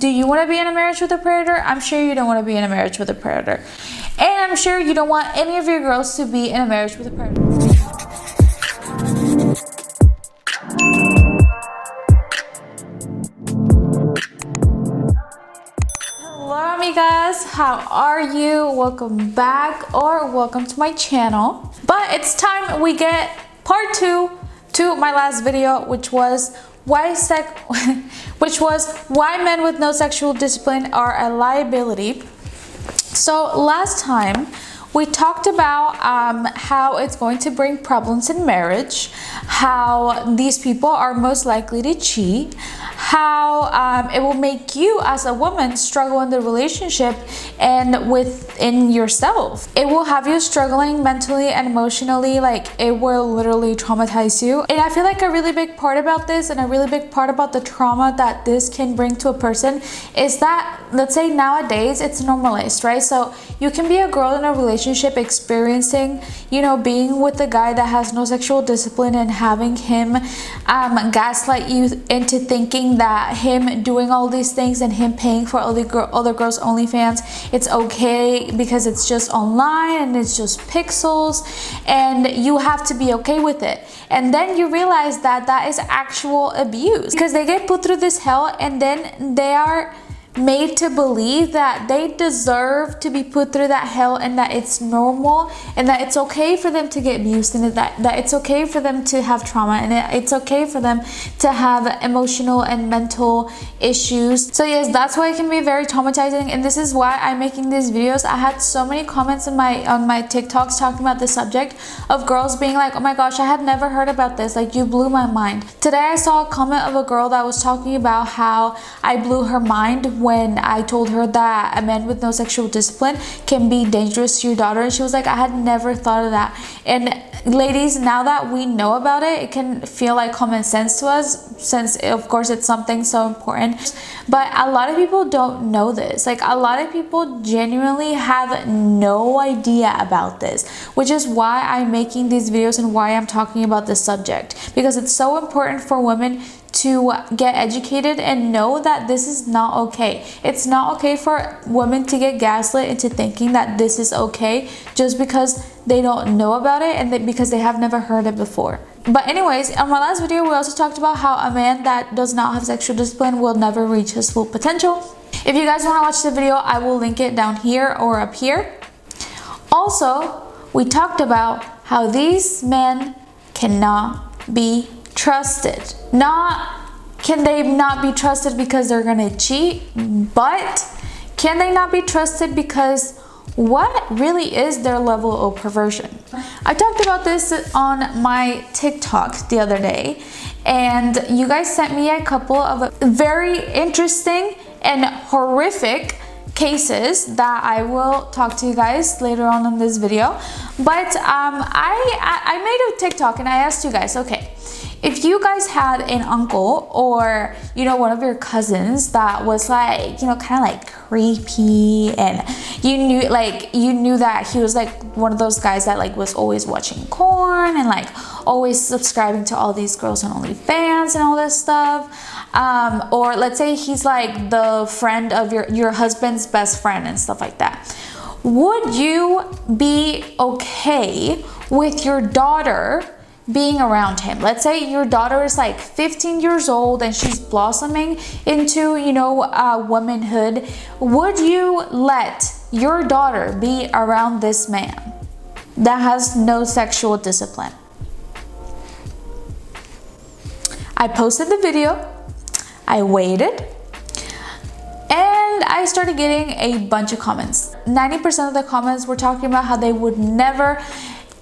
Do you want to be in a marriage with a predator? I'm sure you don't want to be in a marriage with a predator. And I'm sure you don't want any of your girls to be in a marriage with a predator. Hello amigas, how are you? Welcome back or welcome to my channel. But it's time we get part 2 to my last video, which was why men with no sexual discipline are a liability. So last time we talked about how it's going to bring problems in marriage, how these people are most likely to cheat, how it will make you as a woman struggle in the relationship and within yourself. It will have you struggling mentally and emotionally, like it will literally traumatize you. And I feel like a really big part about this and a really big part about the trauma that this can bring to a person is that, let's say nowadays it's normalized, right? So you can be a girl in a relationship experiencing, you know, being with a guy that has no sexual discipline and having him gaslight you into thinking that him doing all these things and him paying for other girls' OnlyFans, it's okay because it's just online and it's just pixels and you have to be okay with it. And then you realize that that is actual abuse because they get put through this hell and then they are made to believe that they deserve to be put through that hell and that it's normal and that it's okay for them to get abused and that it's okay for them to have trauma and it's okay for them to have emotional and mental issues. So yes, that's why it can be very traumatizing, and this is why I'm making these videos. I had so many comments on my TikToks talking about the subject of girls being like, oh my gosh, I had never heard about this, like you blew my mind. Today I saw a comment of a girl that was talking about how I blew her mind when I told her that a man with no sexual discipline can be dangerous to your daughter, and she was like, I had never thought of that. And ladies, now that we know about it, it can feel like common sense to us, since of course it's something so important. But a lot of people don't know this. Like a lot of people genuinely have no idea about this, which is why I'm making these videos and why I'm talking about this subject, because it's so important for women to get educated and know that this is not okay. It's not okay for women to get gaslit into thinking that this is okay just because they don't know about it and because they have never heard it before. But anyways, on my last video we also talked about how a man that does not have sexual discipline will never reach his full potential. If you guys want to watch the video, I will link it down here or up here. Also, we talked about how these men cannot be trusted. Can they not be trusted because they're gonna cheat, but can they not be trusted because what really is their level of perversion? I talked about this on my TikTok the other day, and you guys sent me a couple of very interesting and horrific cases that I will talk to you guys later on in this video. But I made a TikTok and I asked you guys, okay, if you guys had an uncle or, you know, one of your cousins that was like, you know, kind of like creepy, and you knew that he was like one of those guys that like was always watching porn and like always subscribing to all these girls on OnlyFans and all this stuff, or let's say he's like the friend of your husband's best friend and stuff like that, would you be okay with your daughter being around him? Let's say your daughter is like 15 years old and she's blossoming into, you know, womanhood. Would you let your daughter be around this man that has no sexual discipline? I posted the video, I waited, and I started getting a bunch of comments. 90% of the comments were talking about how they would never,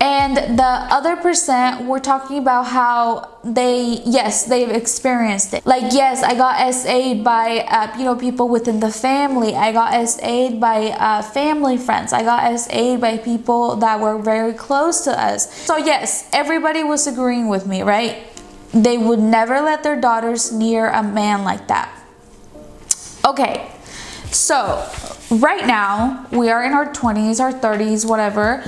and the other percent were talking about how they've experienced it. Like, yes, I got SA'd by, you know, people within the family. I got SA'd by family friends. I got SA'd by people that were very close to us. So yes, everybody was agreeing with me, right? They would never let their daughters near a man like that. Okay, so right now we are in our 20s, our 30s, whatever.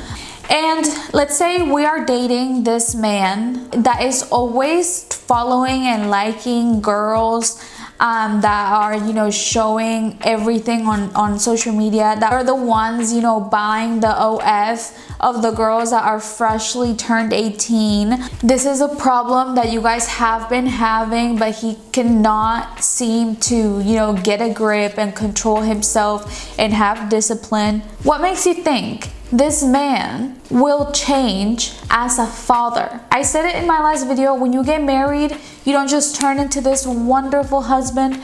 And let's say we are dating this man that is always following and liking girls that are, you know, showing everything on social media, that are the ones, you know, buying the OF of the girls that are freshly turned 18. This is a problem that you guys have been having, but he cannot seem to, you know, get a grip and control himself and have discipline. What makes you think this man will change as a father? I said it in my last video, when you get married, you don't just turn into this wonderful husband.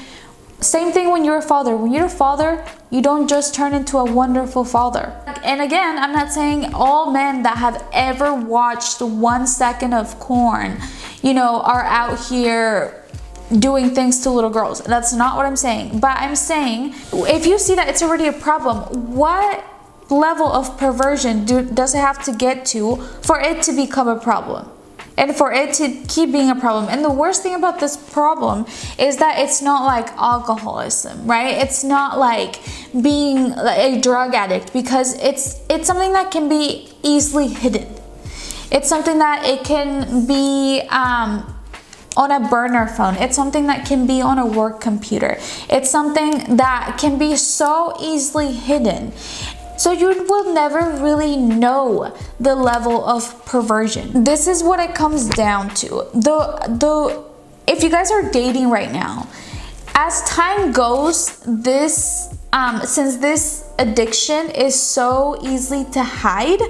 Same thing when you're a father. When you're a father, you don't just turn into a wonderful father. And again, I'm not saying all men that have ever watched 1 second of porn, you know, are out here doing things to little girls. That's not what I'm saying. But I'm saying, if you see that it's already a problem, what level of perversion does it have to get to for it to become a problem? And for it to keep being a problem. And the worst thing about this problem is that it's not like alcoholism, right? It's not like being a drug addict, because it's something that can be easily hidden. It's something that it can be on a burner phone. It's something that can be on a work computer. It's something that can be so easily hidden. So you will never really know the level of perversion. This is what it comes down to. If you guys are dating right now, as time goes, since this addiction is so easy to hide,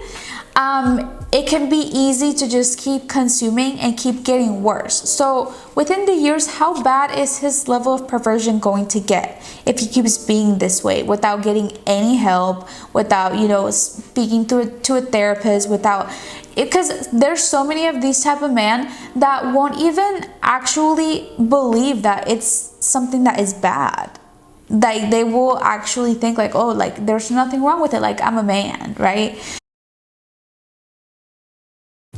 it can be easy to just keep consuming and keep getting worse. So within the years, how bad is his level of perversion going to get if he keeps being this way without getting any help, without, you know, speaking to a therapist, because there's so many of these type of men that won't even actually believe that it's something that is bad. Like, they will actually think like, oh, like there's nothing wrong with it, like I'm a man, right?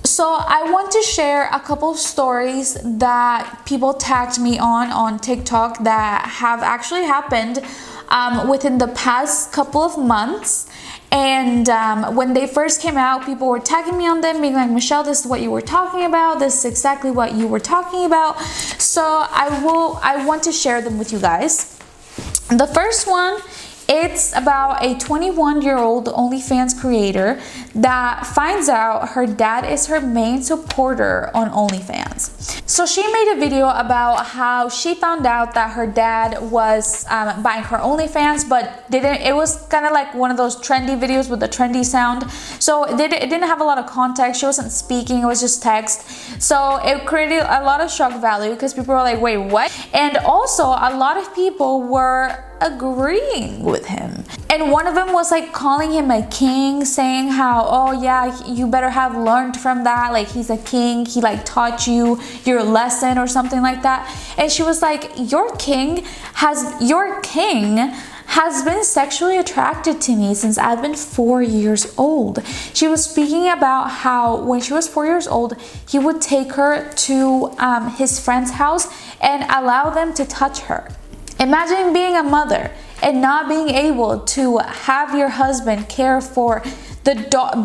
So I want to share a couple stories that people tagged me on TikTok that have actually happened within the past couple of months. And when they first came out, people were tagging me on them, being like, Michelle, this is what you were talking about. This is exactly what you were talking about. So I want to share them with you guys. The first one, it's about a 21-year-old OnlyFans creator that finds out her dad is her main supporter on OnlyFans. So she made a video about how she found out that her dad was buying her OnlyFans, but it was kind of like one of those trendy videos with the trendy sound. So it didn't have a lot of context. She wasn't speaking, it was just text. So it created a lot of shock value because people were like, wait, what? And also a lot of people were agreeing with him, and one of them was like calling him a king, saying how, oh yeah, you better have learned from that, like he's a king, he like taught you your lesson or something like that. And she was like, your king has been sexually attracted to me since I've been 4 years old. She was speaking about how when she was 4 years old, he would take her to his friend's house and allow them to touch her. Imagine being a mother and not being able to have your husband care for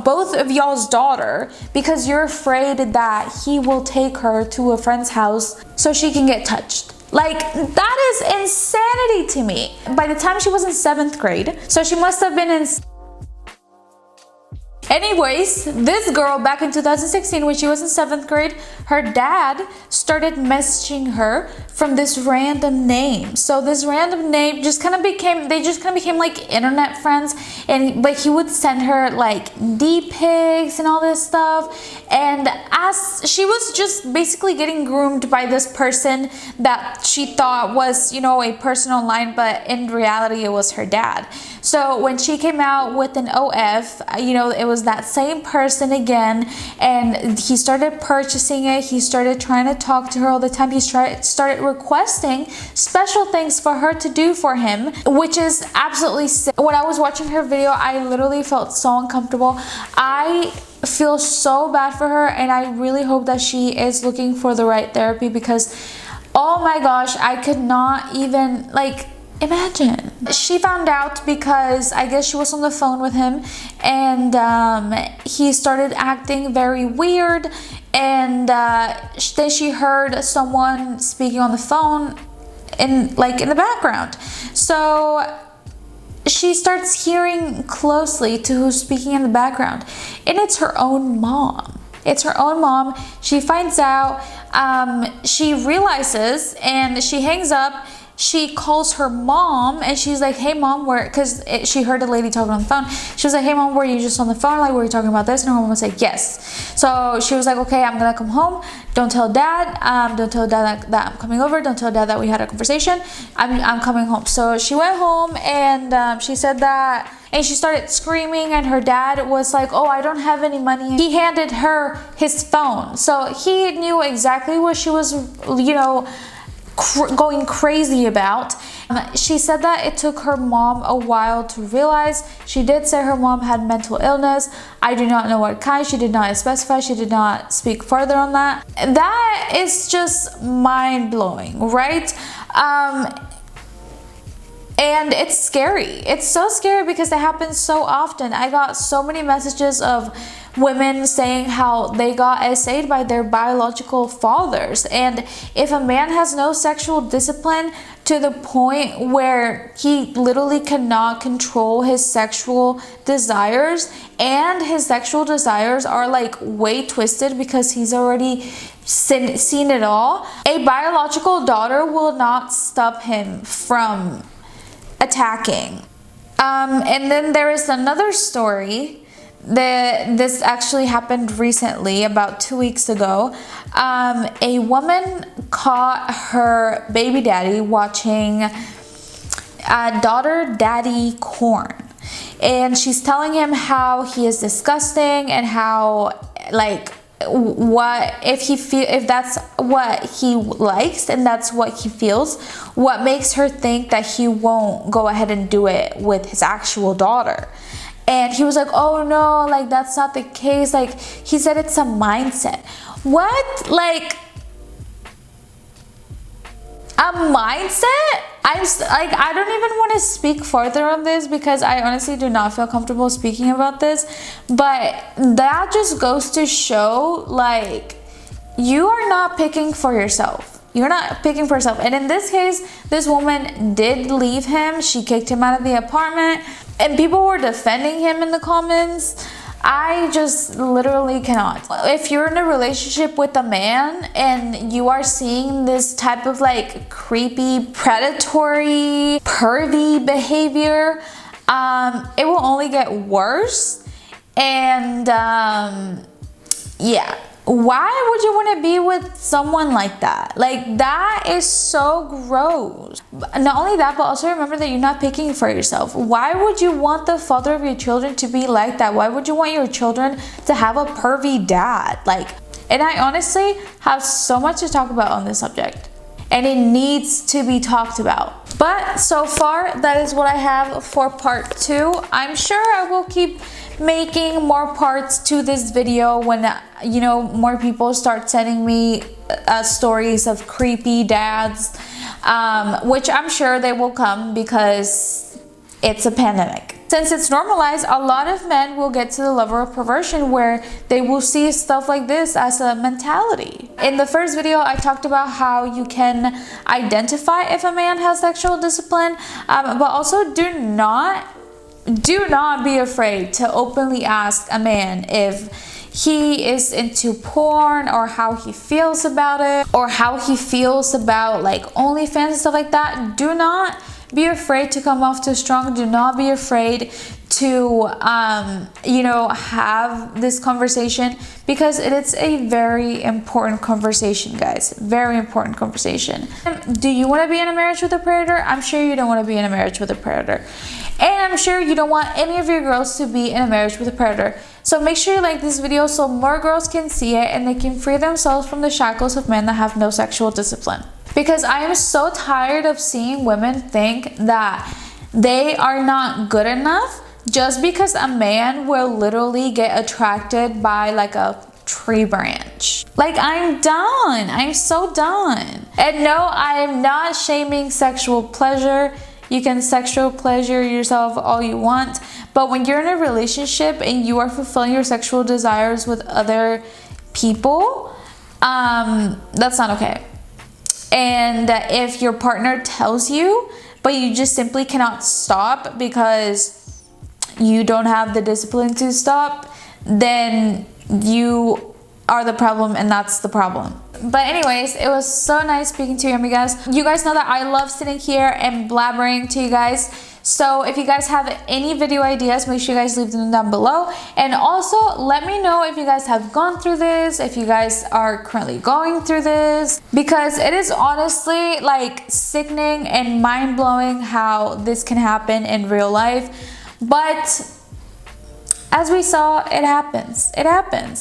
both of y'all's daughter because you're afraid that he will take her to a friend's house so she can get touched. Like, that is insanity to me. By the time she was in 7th grade, so she must have been in... Anyways, this girl back in 2016 when she was in 7th grade, her dad started messaging her from this random name. So this random name just kind of became like internet friends, but he would send her like D pics and all this stuff. And as she was just basically getting groomed by this person that she thought was, you know, a person online, but in reality it was her dad. So when she came out with an OF, you know, it was that same person again, and he started purchasing it. He started trying to talk to her all the time. He started requesting special things for her to do for him, which is absolutely sick. When I was watching her video, I literally felt so uncomfortable. I feel so bad for her, and I really hope that she is looking for the right therapy, because oh my gosh, I could not even, like, imagine. She found out because I guess she was on the phone with him, and he started acting very weird, and then she heard someone speaking on the phone. in the background. So she starts hearing closely to who's speaking in the background, and it's her own mom. It's her own mom. She finds out, she realizes, and she hangs up. She calls her mom, and she's like, hey mom, where, because she heard a lady talking on the phone. She was like, hey mom, were you just on the phone? Like, were you talking about this? And her mom was like, yes. So she was like, okay, I'm gonna come home. Don't tell dad. Don't tell dad that I'm coming over. Don't tell dad that we had a conversation. I'm coming home. So she went home, and she said that, and she started screaming, and her dad was like, oh, I don't have any money. He handed her his phone. So he knew exactly what she was, going crazy about. She said that it took her mom a while to realize. She did say her mom had mental illness. I do not know what kind. She did not specify. She did not speak further on that. That is just mind-blowing, right? And it's scary. It's so scary because it happens so often. I got so many messages of women saying how they got SA'd by their biological fathers. And if a man has no sexual discipline to the point where he literally cannot control his sexual desires, and his sexual desires are like way twisted because he's already seen it all, a biological daughter will not stop him from attacking. And then there is another story that this actually happened recently, about 2 weeks ago. A woman caught her baby daddy watching daughter daddy corn, and she's telling him how he is disgusting, and how, like, what if that's what he likes and that's what he feels, what makes her think that he won't go ahead and do it with his actual daughter? And he was like, oh no, like that's not the case. Like, he said it's a mindset. What? Like, a mindset? I don't even want to speak further on this because I honestly do not feel comfortable speaking about this. But that just goes to show, like, you are not picking for yourself. You're not picking for yourself. And in this case, this woman did leave him. She kicked him out of the apartment, and people were defending him in the comments. I just literally cannot. If you're in a relationship with a man and you are seeing this type of like creepy, predatory, pervy behavior, it will only get worse. And yeah. Why would you want to be with someone like that? Like, that is so gross. Not only that, but also remember that you're not picking for yourself. Why would you want the father of your children to be like that? Why would you want your children to have a pervy dad? Like, and I honestly have so much to talk about on this subject, and it needs to be talked about. But so far, that is what I have for part 2. I'm sure I will keep making more parts to this video when more people start sending me stories of creepy dads, which I'm sure they will come because it's a pandemic. Since it's normalized, a lot of men will get to the level of perversion where they will see stuff like this as a mentality. In the first video, I talked about how you can identify if a man has sexual discipline, but also do not be afraid to openly ask a man if he is into porn, or how he feels about it, or how he feels about like OnlyFans and stuff like that. Do not be afraid to come off too strong. Do not be afraid to have this conversation, because it's a very important conversation, guys. Very important conversation. Do you want to be in a marriage with a predator? I'm sure you don't want to be in a marriage with a predator. And I'm sure you don't want any of your girls to be in a marriage with a predator. So make sure you like this video so more girls can see it and they can free themselves from the shackles of men that have no sexual discipline. Because I am so tired of seeing women think that they are not good enough just because a man will literally get attracted by like a tree branch. Like, I'm done. I'm so done. And no, I am not shaming sexual pleasure. You can sexual pleasure yourself all you want, but when you're in a relationship and you are fulfilling your sexual desires with other people, that's not okay. And if your partner tells you, but you just simply cannot stop because you don't have the discipline to stop, then you are the problem and that's the problem. But anyways, it was so nice speaking to you, amigas. You guys know that I love sitting here and blabbering to you guys. So if you guys have any video ideas, make sure you guys leave them down below. And also let me know if you guys have gone through this, if you guys are currently going through this, because it is honestly like sickening and mind-blowing how this can happen in real life. But as we saw, it happens,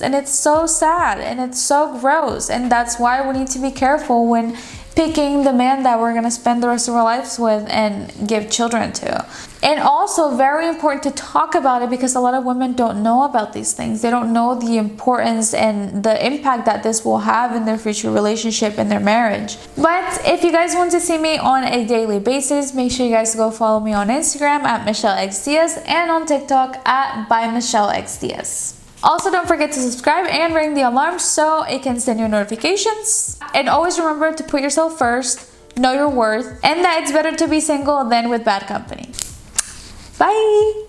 and it's so sad and it's so gross, and that's why we need to be careful when picking the man that we're gonna spend the rest of our lives with and give children to. And also very important to talk about it, because a lot of women don't know about these things. They don't know the importance and the impact that this will have in their future relationship and their marriage. But if you guys want to see me on a daily basis, make sure you guys go follow me on Instagram at MichelleXDiaz and on TikTok at ByMichelleXDiaz. Also, don't forget to subscribe and ring the alarm so it can send you notifications. And always remember to put yourself first, know your worth, and that it's better to be single than with bad company. Bye!